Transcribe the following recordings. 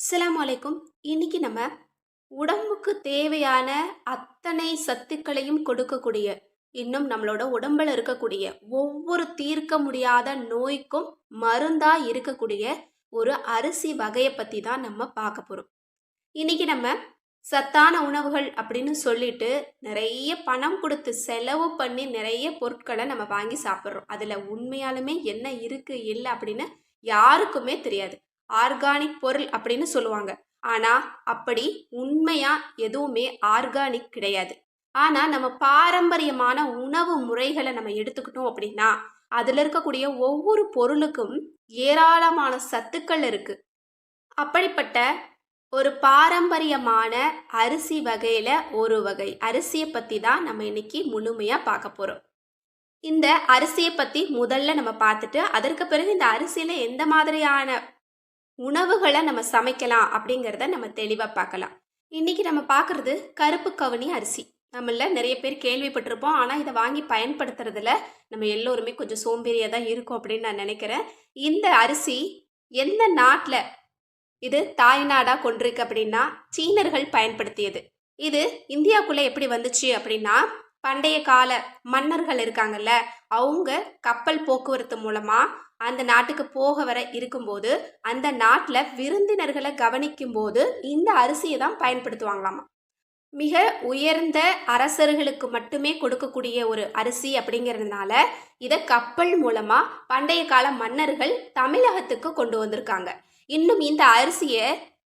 அஸ்ஸலாமு அலைக்கும். இன்னைக்கு நம்ம உடம்புக்கு தேவையான அத்தனை சத்துக்களையும் கொடுக்கக்கூடிய, இன்னும் நம்மளோட உடம்புல இருக்கக்கூடிய ஒவ்வொரு தீர்க்க முடியாத நோய்க்கும் மருந்தா இருக்கக்கூடிய ஒரு அரிசி வகையை பத்தி தான் நம்ம பார்க்க போறோம். இன்னைக்கு நம்ம சத்தான உணவுகள் அப்படின்னு சொல்லிட்டு நிறைய பணம் கொடுத்து செலவு பண்ணி நிறைய பொருட்களை நம்ம வாங்கி சாப்பிட்றோம். அதுல உண்மையாலுமே என்ன இருக்கு இல்லை அப்படின்னு யாருக்குமே தெரியாது. ஆர்கானிக் பொருள் அப்படின்னு சொல்லுவாங்க. ஆனா அப்படி உண்மையா எதுவுமே ஆர்கானிக் கிடையாது. ஆனா நம்ம பாரம்பரியமான உணவு முறைகளை நம்ம எடுத்துக்கிட்டோம் அப்படின்னா அதுல இருக்கக்கூடிய ஒவ்வொரு பொருளுக்கும் ஏராளமான சத்துக்கள் இருக்கு. அப்படிப்பட்ட ஒரு பாரம்பரியமான அரிசி வகையில ஒரு வகை அரிசியை பத்தி தான் நம்ம இன்னைக்கு முழுமையா பார்க்க போறோம். இந்த அரிசியை பத்தி முதல்ல நம்ம பார்த்துட்டு அதற்கு பிறகு இந்த அரிசியில எந்த மாதிரியான உணவுகளை நம்ம சமைக்கலாம் அப்படிங்கிறத நம்ம தெளிவாக பார்க்கலாம். இன்னைக்கு நம்ம பார்க்குறது கருப்பு கவுனி அரிசி. நம்மள நிறைய பேர் கேள்விப்பட்டிருப்போம். ஆனால் இதை வாங்கி பயன்படுத்துறதுல நம்ம எல்லோருமே கொஞ்சம் சோம்பேறியாக தான் இருக்கும் அப்படின்னு நான் நினைக்கிறேன். இந்த அரிசி எந்த நாட்டில் இது தாய்நாடாக கொண்டிருக்கு அப்படின்னா சீனர்கள் பயன்படுத்தியது. இது இந்தியாவுக்குள்ளே எப்படி வந்துச்சு அப்படின்னா பண்டைய கால மன்னர்கள் இருக்காங்கல்ல, அவங்க கப்பல் போக்குவரத்து மூலமாக அந்த நாட்டுக்கு போக வர இருக்கும்போது அந்த நாட்டில் விருந்தினர்களை கவனிக்கும் போது இந்த அரிசியை தான் பயன்படுத்துவாங்களாமா. மிக உயர்ந்த அரசர்களுக்கு மட்டுமே கொடுக்கக்கூடிய ஒரு அரிசி அப்படிங்கிறதுனால இதை கப்பல் மூலமா பண்டைய கால மன்னர்கள் தமிழகத்துக்கு கொண்டு வந்திருக்காங்க. இன்னும் இந்த அரிசியை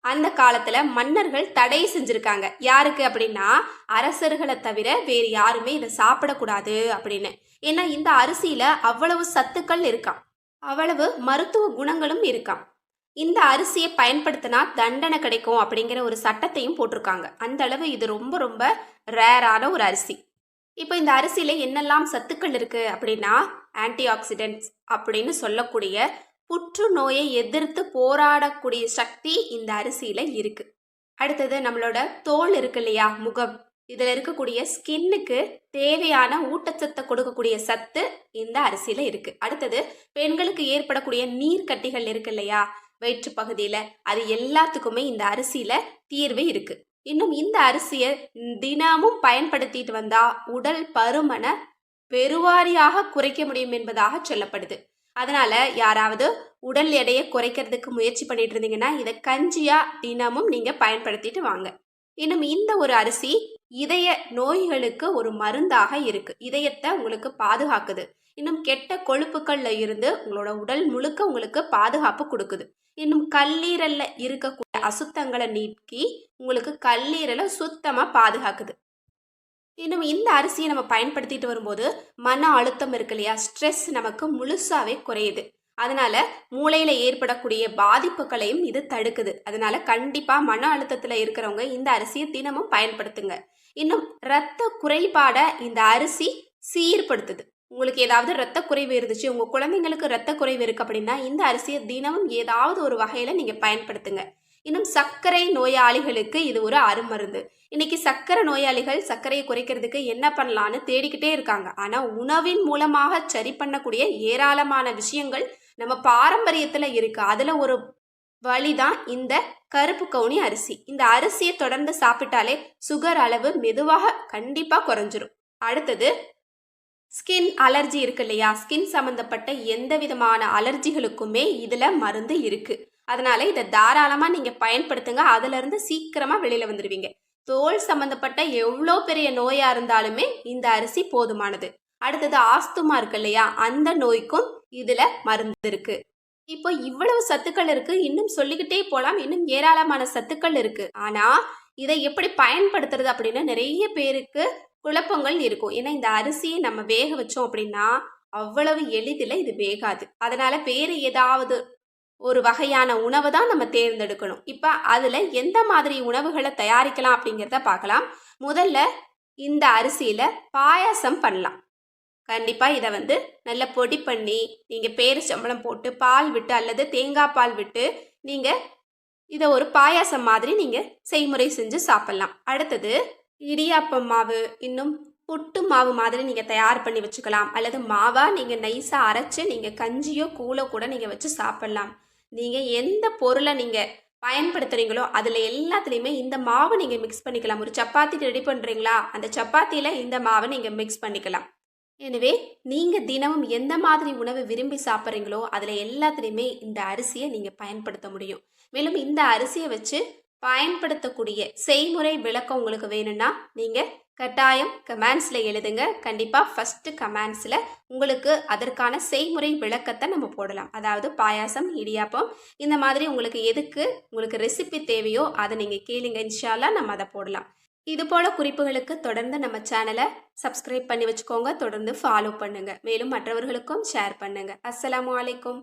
அந்த காலத்துல மன்னர்கள் தடை செஞ்சிருக்காங்க. யாருக்கு அப்படின்னா அரசர்களை தவிர வேறு யாருமே இதை சாப்பிடக்கூடாது அப்படின்னு. ஏன்னா இந்த அரிசியில அவ்வளவு சத்துக்கள் இருக்காம், அவ்வளவு மருத்துவ குணங்களும் இருக்காம். இந்த அரிசியை பயன்படுத்தினா தண்டனை கிடைக்கும் அப்படிங்கிற ஒரு சட்டத்தையும் போட்டிருக்காங்க. அந்த அளவு இது ரொம்ப ரொம்ப ரேரான ஒரு அரிசி. இப்போ இந்த அரிசியில என்னெல்லாம் சத்துக்கள் இருக்கு அப்படின்னா ஆன்டி ஆக்சிடென்ட்ஸ் அப்படின்னு சொல்லக்கூடிய புற்றுநோயை எதிர்த்து போராடக்கூடிய சக்தி இந்த அரிசியில இருக்கு. அடுத்தது நம்மளோட தோல் இருக்கு இல்லையா, முகம், இதில் இருக்கக்கூடிய ஸ்கின்னுக்கு தேவையான ஊட்டச்சத்தை கொடுக்கக்கூடிய சத்து இந்த அரிசியில் இருக்குது. அடுத்தது பெண்களுக்கு ஏற்படக்கூடிய நீர்க்கட்டிகள் இருக்கு இல்லையா வயிற்று பகுதியில், அது எல்லாத்துக்குமே இந்த அரிசியில் தீர்வு இருக்குது. இன்னும் இந்த அரிசியை தினமும் பயன்படுத்திட்டு வந்தால் உடல் பருமனை பெருவாரியாக குறைக்க முடியும் என்பதாக சொல்லப்படுது. அதனால யாராவது உடல் எடையை குறைக்கிறதுக்கு முயற்சி பண்ணிட்டு இருந்தீங்கன்னா இதை கஞ்சியா தினமும் நீங்கள் பயன்படுத்திட்டு வாங்க. இன்னும் இந்த ஒரு அரிசி இதய நோய்களுக்கு ஒரு மருந்தாக இருக்கு. இதயத்தை உங்களுக்கு பாதுகாக்குது. இன்னும் கெட்ட கொழுப்புகள்ல இருந்து உங்களோட உடல் முழுக்க உங்களுக்கு பாதுகாப்பு கொடுக்குது. இன்னும் கல்லீரல்ல இருக்கக்கூடிய அசுத்தங்களை நீக்கி உங்களுக்கு கல்லீரலை சுத்தமா பாதுகாக்குது. இன்னும் இந்த அரிசியை நம்ம பயன்படுத்திட்டு வரும்போது மன அழுத்தம் இருக்கு இல்லையா, ஸ்ட்ரெஸ் நமக்கு முழுசாவே குறையுது. அதனால மூளையில ஏற்படக்கூடிய பாதிப்புகளையும் இது தடுக்குது. அதனால கண்டிப்பா மன அழுத்தத்துல இருக்கிறவங்க இந்த அரிசியை தினமும் பயன்படுத்துங்க. இன்னும் இரத்த குறைபாட இந்த அரிசி சீர்படுத்துது. உங்களுக்கு ஏதாவது இரத்த குறைவு இருந்துச்சு, உங்க குழந்தைங்களுக்கு இரத்த குறைவு இருக்கு அப்படின்னா இந்த அரிசியை தினமும் ஏதாவது ஒரு வகையில நீங்க பயன்படுத்துங்க. இன்னும் சர்க்கரை நோயாளிகளுக்கு இது ஒரு அருமருந்து. இன்னைக்கு சர்க்கரை நோயாளிகள் சர்க்கரையை குறைக்கிறதுக்கு என்ன பண்ணலான்னு தேடிக்கிட்டே இருக்காங்க. ஆனா உணவின் மூலமாக சரி பண்ணக்கூடிய ஏராளமான விஷயங்கள் நம்ம பாரம்பரியத்துல இருக்கு. அதுல ஒரு வழிதான் இந்த கருப்பு கவுனி அரிசி. இந்த அரிசியை தொடர்ந்து சாப்பிட்டாலே சுகர் அளவு மெதுவாக கண்டிப்பா குறைஞ்சிரும். அடுத்தது ஸ்கின் அலர்ஜி இருக்கு இல்லையா, ஸ்கின் சம்பந்தப்பட்ட எந்த விதமான அலர்ஜிகளுக்குமே இதுல மருந்து இருக்கு. அதனால இதை தாராளமா நீங்க பயன்படுத்துங்க. அதுல இருந்து சீக்கிரமா வெளியில வந்துடுவீங்க. தோல் சம்பந்தப்பட்ட எவ்வளோ பெரிய நோயா இருந்தாலுமே இந்த அரிசி போதுமானது. அடுத்தது ஆஸ்துமா இருக்கு இல்லையா, அந்த நோய்க்கும் இதுல மருந்து இருக்கு. இப்போ இவ்வளவு சத்துக்கள் இருக்கு, இன்னும் சொல்லிக்கிட்டே போலாம். இன்னும் ஏராளமான சத்துக்கள் இருக்கு. ஆனா இதை எப்படி பயன்படுத்துறது அப்படின்னு நிறைய பேருக்கு குழப்பங்கள் இருக்கும். ஏன்னா இந்த அரிசியை நம்ம வேக வச்சோம் அப்படின்னா அவ்வளவு எளிதில் இது வேகாது. அதனால வேறு ஏதாவது ஒரு வகையான உணவை தான் நம்ம தேர்ந்தெடுக்கணும். இப்போ அதில் எந்த மாதிரி உணவுகளை தயாரிக்கலாம் அப்படிங்கிறத பார்க்கலாம். முதல்ல இந்த அரிசியில் பாயாசம் பண்ணலாம். கண்டிப்பாக இதை நல்ல பொடி பண்ணி நீங்கள் பேரிச்சம்பழம் போட்டு பால் விட்டு அல்லது தேங்காய் பால் விட்டு நீங்கள் இதை ஒரு பாயாசம் மாதிரி நீங்கள் செய்முறை செஞ்சு சாப்பிட்லாம். அடுத்தது இடியாப்பம் மாவு, இன்னும் புட்டு மாவு மாதிரி நீங்கள் தயார் பண்ணி வச்சுக்கலாம். அல்லது மாவாக நீங்கள் நைஸாக அரைச்சி நீங்கள் கஞ்சியோ கூழோ கூட நீங்கள் வச்சு சாப்பிட்லாம். நீங்கள் எந்த பொருளை நீங்கள் பயன்படுத்துறீங்களோ அதில் எல்லாத்துலேயுமே இந்த மாவை நீங்கள் மிக்ஸ் பண்ணிக்கலாம். ஒரு சப்பாத்தி ரெடி பண்ணுறீங்களா, அந்த சப்பாத்தியில் இந்த மாவை நீங்கள் மிக்ஸ் பண்ணிக்கலாம். எனவே நீங்கள் தினமும் எந்த மாதிரி உணவு விரும்பி சாப்பிட்றீங்களோ அதில் எல்லாத்துலேயுமே இந்த அரிசியை நீங்கள் பயன்படுத்த முடியும். மேலும் இந்த அரிசியை வச்சு பயன்படுத்தக்கூடிய செய்முறை விளக்கம் உங்களுக்கு வேணும்னா நீங்கள் கட்டாயம் கமெண்ட்ஸில் எழுதுங்க. கண்டிப்பாக ஃபஸ்ட்டு கமெண்ட்ஸில் உங்களுக்கு அதற்கான செய்முறை விளக்கத்தை நம்ம போடலாம். அதாவது பாயாசம், இடியாப்பம் இந்த மாதிரி உங்களுக்கு ரெசிபி தேவையோ அதை நீங்கள் கேளுங்க. இன்ஷா அல்லாஹ் நம்ம அதை போடலாம். இது போல குறிப்புகளுக்கு தொடர்ந்து நம்ம சேனலை சப்ஸ்கிரைப் பண்ணி வச்சுக்கோங்க. தொடர்ந்து ஃபாலோ பண்ணுங்க. மேலும் மற்றவர்களுக்கும் ஷேர் பண்ணுங்க. அஸ்ஸலாமு அலைக்கும்.